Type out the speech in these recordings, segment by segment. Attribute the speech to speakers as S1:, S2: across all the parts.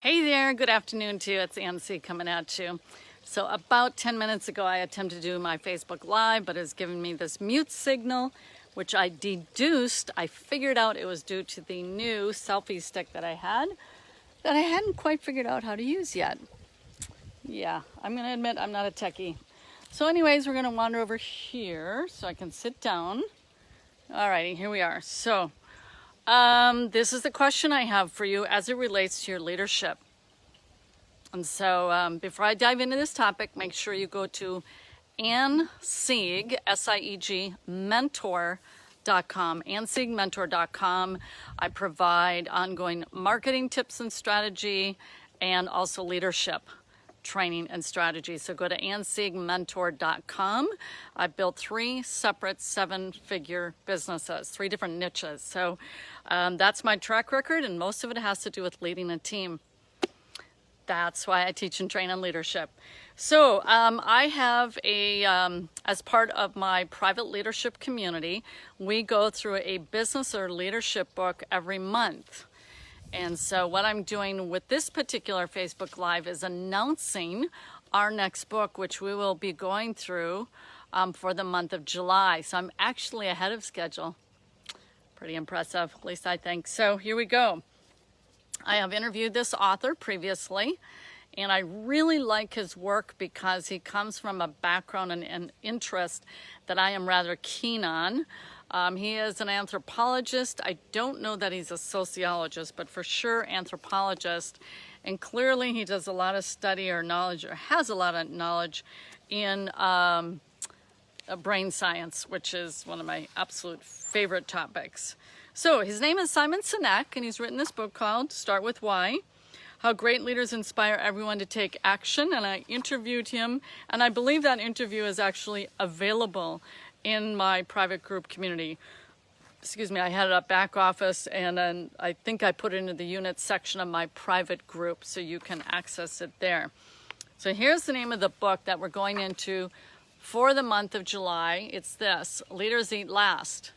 S1: Hey there, good afternoon to you. It's Ann C. coming at you. So about 10 minutes ago, I attempted to do my Facebook Live, but it's given me this mute signal, which I figured out it was due to the new selfie stick that I hadn't quite figured out how to use yet. Yeah, I'm gonna admit I'm not a techie. So anyways, we're gonna wander over here so I can sit down. Alrighty, here we are. So this is the question I have for you as it relates to your leadership. And so before I dive into this topic, make sure you go to Ann Sieg, S-I-E-G, mentor.com, annsiegmentor.com. I provide ongoing marketing tips and strategy and also leadership training and strategy. So go to annsiegmentor.com. I've built 3 separate 7-figure businesses, 3 different niches. So that's my track record, and most of it has to do with leading a team. That's why I teach and train on leadership. So I have as part of my private leadership community, we go through a business or leadership book every month. And so what I'm doing with this particular Facebook Live is announcing our next book, which we will be going through for the month of July. So I'm actually ahead of schedule. Pretty impressive, at least I think. So here we go. I have interviewed this author previously, and I really like his work because he comes from a background and interest that I am rather keen on. He is an anthropologist. I don't know that he's a sociologist, but for sure anthropologist. And clearly he does a lot of study or knowledge, or has a lot of knowledge in brain science, which is one of my absolute favorite topics. So his name is Simon Sinek, and he's written this book called Start With Why: How Great Leaders Inspire Everyone to Take Action. And I interviewed him, and I believe that interview is actually available in my private group community. Excuse me, I had it up back office, and then I think I put it into the units section of my private group, so you can access it there. So here's the name of the book that we're going into for the month of July. It's this: Leaders Eat Last.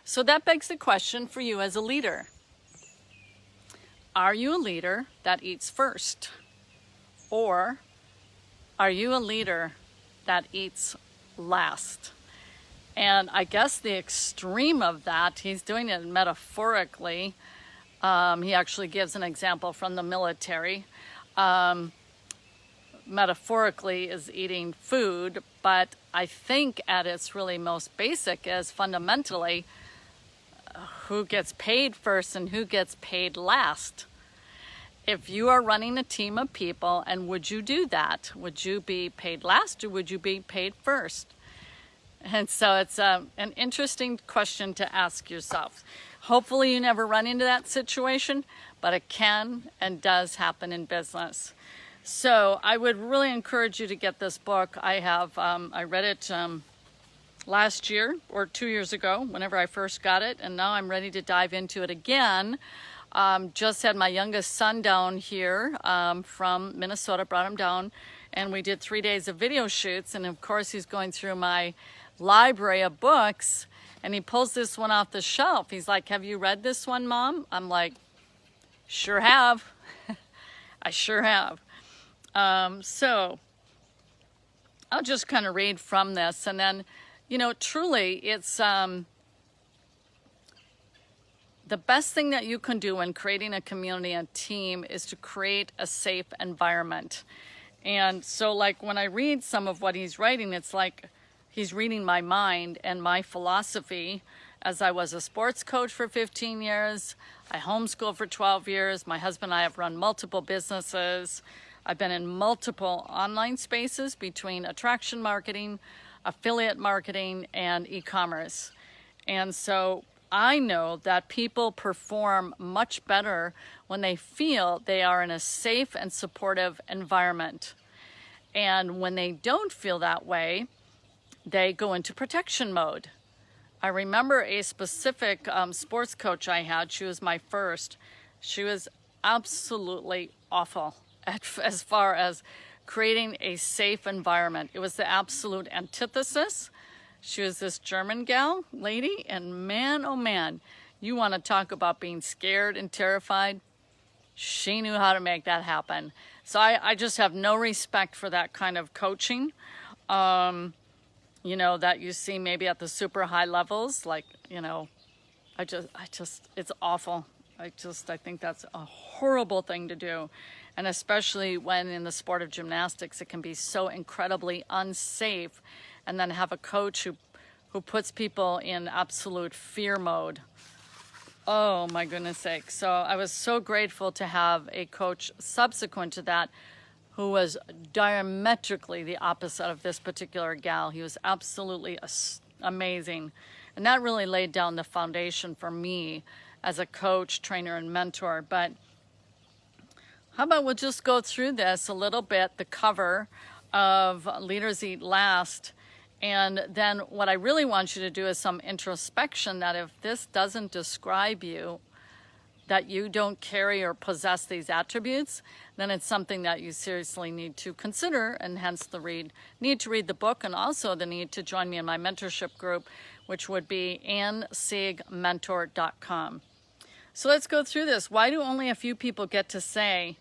S1: So that begs the question for you as a leader. Are you a leader that eats first? Or are you a leader that eats last? And I guess the extreme of that, he's doing it metaphorically. He actually gives an example from the military. Metaphorically is eating food, but I think at its really most basic is fundamentally who gets paid first and who gets paid last. If you are running a team of people, and would you do that? Would you be paid last, or would you be paid first? And so it's an interesting question to ask yourself. Hopefully you never run into that situation, but it can and does happen in business. So I would really encourage you to get this book. I read it last year or 2 years ago, whenever I first got it, and now I'm ready to dive into it again. Just had my youngest son down here from Minnesota, brought him down, and we did 3 days of video shoots, and of course he's going through my library of books, and he pulls this one off the shelf. He's like, "Have you read this one, Mom?" I'm like, "Sure have." I sure have. So I'll just kind of read from this, and then, truly it's the best thing that you can do when creating a community and team is to create a safe environment. And so, like, when I read some of what he's writing, it's like he's reading my mind and my philosophy. As I was a sports coach for 15 years, I homeschooled for 12 years. My husband and I have run multiple businesses. I've been in multiple online spaces between attraction marketing, affiliate marketing, and e-commerce. And so I know that people perform much better when they feel they are in a safe and supportive environment. And when they don't feel that way, they go into protection mode. I remember a specific sports coach I had. She was my first. She was absolutely awful as far as creating a safe environment. It was the absolute antithesis. She was this German lady, and man, oh man, you want to talk about being scared and terrified. She knew how to make that happen. So I just have no respect for that kind of coaching, you know, that you see maybe at the super high levels. Like, you know, I just, it's awful. I think that's a horrible thing to do. And especially when in the sport of gymnastics, it can be so incredibly unsafe. And then have a coach who puts people in absolute fear mode. Oh my goodness sake. So I was so grateful to have a coach subsequent to that who was diametrically the opposite of this particular gal. He was absolutely amazing. And that really laid down the foundation for me as a coach, trainer, and mentor. But how about we'll just go through this a little bit, the cover of Leaders Eat Last. And then what I really want you to do is some introspection, that if this doesn't describe you, that you don't carry or possess these attributes, then it's something that you seriously need to consider, and hence the need to read the book, and also the need to join me in my mentorship group, which would be AnnSiegMentor.com. So let's go through this. Why do only a few people get to say,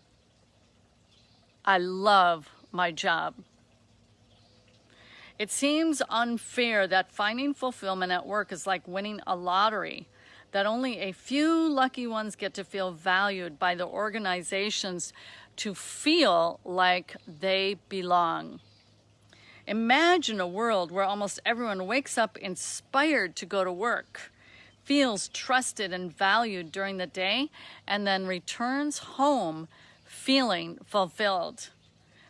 S1: I love my job? It seems unfair that finding fulfillment at work is like winning a lottery, that only a few lucky ones get to feel valued by the organizations to feel like they belong. Imagine a world where almost everyone wakes up inspired to go to work, feels trusted and valued during the day, and then returns home feeling fulfilled.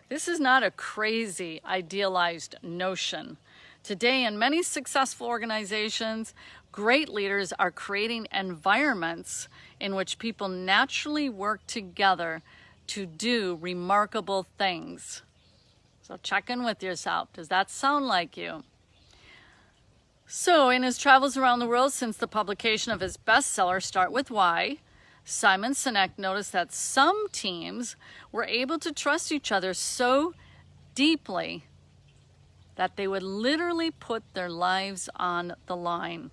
S1: This is not a crazy, idealized notion. Today, in many successful organizations, great leaders are creating environments in which people naturally work together to do remarkable things. So check in with yourself. Does that sound like you? So in his travels around the world since the publication of his bestseller, Start With Why, Simon Sinek noticed that some teams were able to trust each other so deeply that they would literally put their lives on the line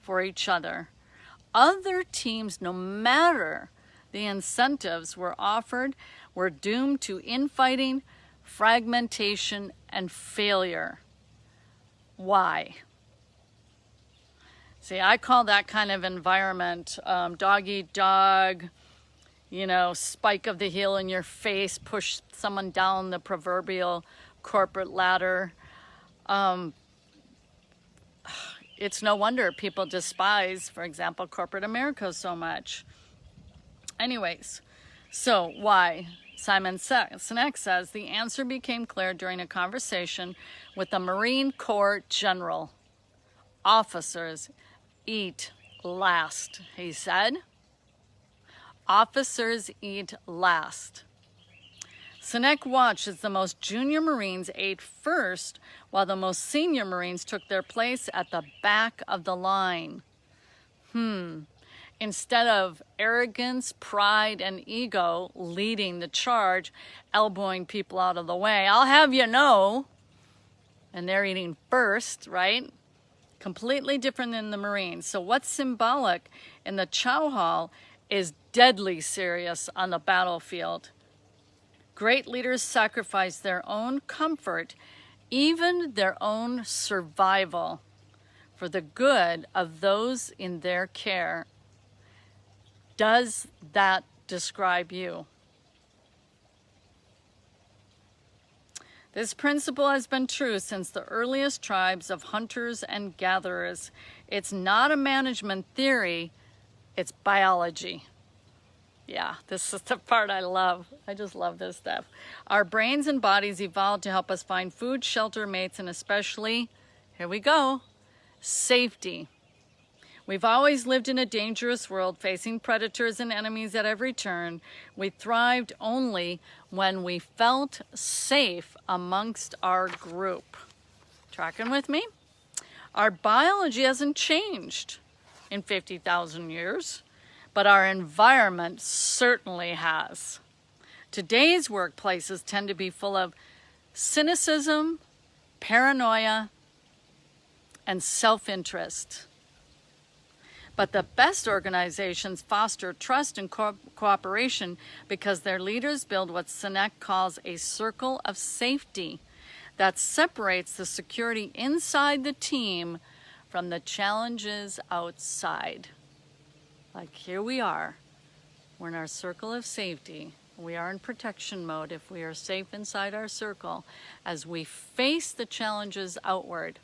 S1: for each other. Other teams, no matter the incentives were offered, were doomed to infighting, fragmentation, and failure. Why? See, I call that kind of environment dog eat dog, you know, spike of the heel in your face, push someone down the proverbial corporate ladder. It's no wonder people despise, for example, corporate America so much. Anyways, so why? Simon Sinek says the answer became clear during a conversation with a Marine Corps general. Officers eat last, he said. Officers eat last. Sinek watched as the most junior Marines ate first, while the most senior Marines took their place at the back of the line. Instead of arrogance, pride, and ego leading the charge, elbowing people out of the way, I'll have you know, and they're eating first, right? Completely different than the Marines. So what's symbolic in the chow hall is deadly serious on the battlefield. Great leaders sacrifice their own comfort, even their own survival, for the good of those in their care. Does that describe you? This principle has been true since the earliest tribes of hunters and gatherers. It's not a management theory, it's biology. Yeah, this is the part I love. I just love this stuff. Our brains and bodies evolved to help us find food, shelter, mates, and especially, here we go, safety. We've always lived in a dangerous world, facing predators and enemies at every turn. We thrived only when we felt safe amongst our group. Tracking with me? Our biology hasn't changed in 50,000 years, but our environment certainly has. Today's workplaces tend to be full of cynicism, paranoia, and self-interest. But the best organizations foster trust and cooperation because their leaders build what Sinek calls a circle of safety that separates the security inside the team from the challenges outside. Like here we are, we're in our circle of safety. We are in protection mode if we are safe inside our circle. As we face the challenges outward,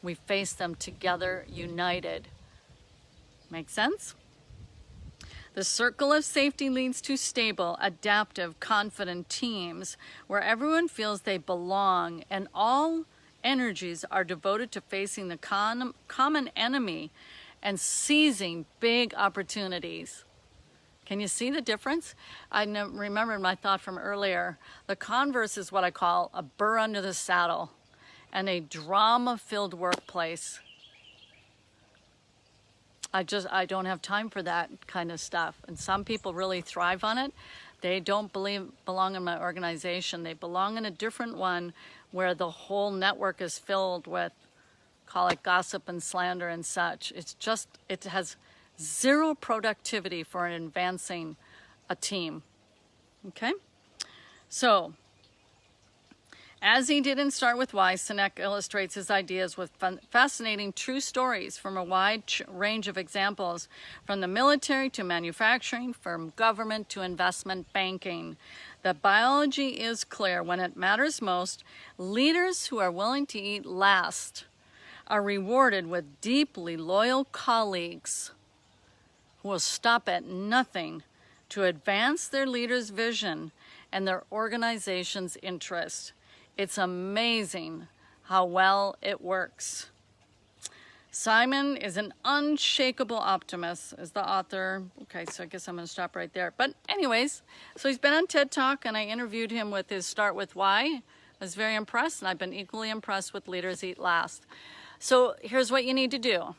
S1: we face them together, united. Make sense? The circle of safety leads to stable, adaptive, confident teams where everyone feels they belong and all energies are devoted to facing the common enemy and seizing big opportunities. Can you see the difference? I remembered my thought from earlier. The converse is what I call a burr under the saddle and a drama-filled workplace. I don't have time for that kind of stuff. And some people really thrive on it. They don't belong in my organization. They belong in a different one where the whole network is filled with, call it gossip and slander and such. It has zero productivity for advancing a team. Okay? So, as he did in Start With Why, Sinek illustrates his ideas with fascinating true stories from a wide range of examples, from the military to manufacturing, from government to investment banking. The biology is clear. When it matters most, leaders who are willing to eat last are rewarded with deeply loyal colleagues who will stop at nothing to advance their leader's vision and their organization's interest. It's amazing how well it works. Simon is an unshakable optimist, is the author. Okay, so I guess I'm going to stop right there. But anyways, so he's been on TED Talk, and I interviewed him with his Start With Why. I was very impressed, and I've been equally impressed with Leaders Eat Last. So here's what you need to do.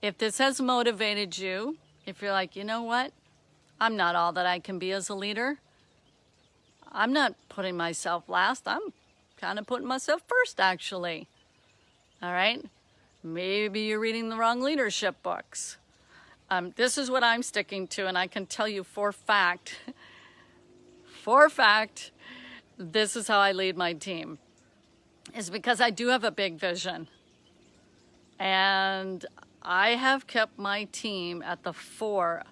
S1: If this has motivated you, if you're like, you know what? I'm not all that I can be as a leader. I'm not putting myself last. I'm kind of putting myself first, actually. All right? Maybe you're reading the wrong leadership books. This is what I'm sticking to, and I can tell you for fact, this is how I lead my team. Is because I do have a big vision. And I have kept my team at the fore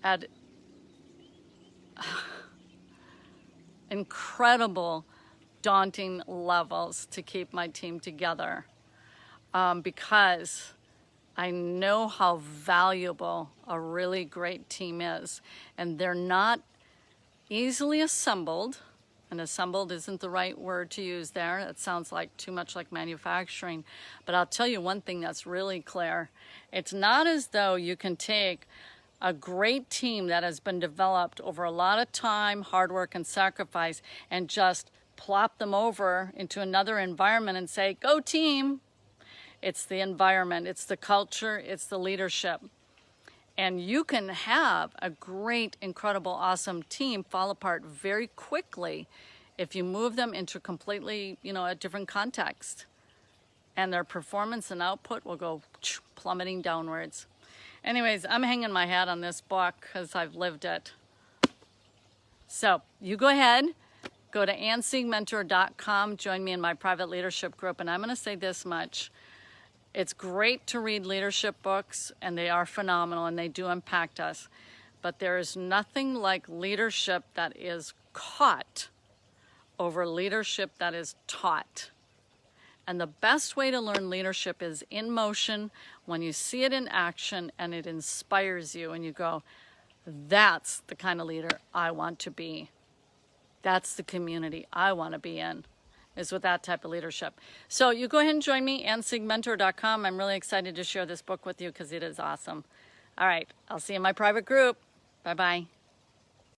S1: at incredible, daunting levels to keep my team together because I know how valuable a really great team is. And they're not easily assembled, and assembled isn't the right word to use there. That sounds like too much like manufacturing. But I'll tell you one thing that's really clear. It's not as though you can take a great team that has been developed over a lot of time, hard work, and sacrifice, and just plop them over into another environment and say, go team. It's the environment, it's the culture, it's the leadership. And you can have a great, incredible, awesome team fall apart very quickly if you move them into completely, a different context. And their performance and output will go plummeting downwards. Anyways, I'm hanging my hat on this book because I've lived it. So you go ahead, go to AnnSiegMentor.com, join me in my private leadership group, and I'm going to say this much. It's great to read leadership books, and they are phenomenal, and they do impact us. But there is nothing like leadership that is caught over leadership that is taught. And the best way to learn leadership is in motion, when you see it in action and it inspires you and you go, that's the kind of leader I want to be. That's the community I want to be in, is with that type of leadership. So you go ahead and join me, AnnSiegMentor.com. I'm really excited to share this book with you because it is awesome. All right, I'll see you in my private group. Bye-bye.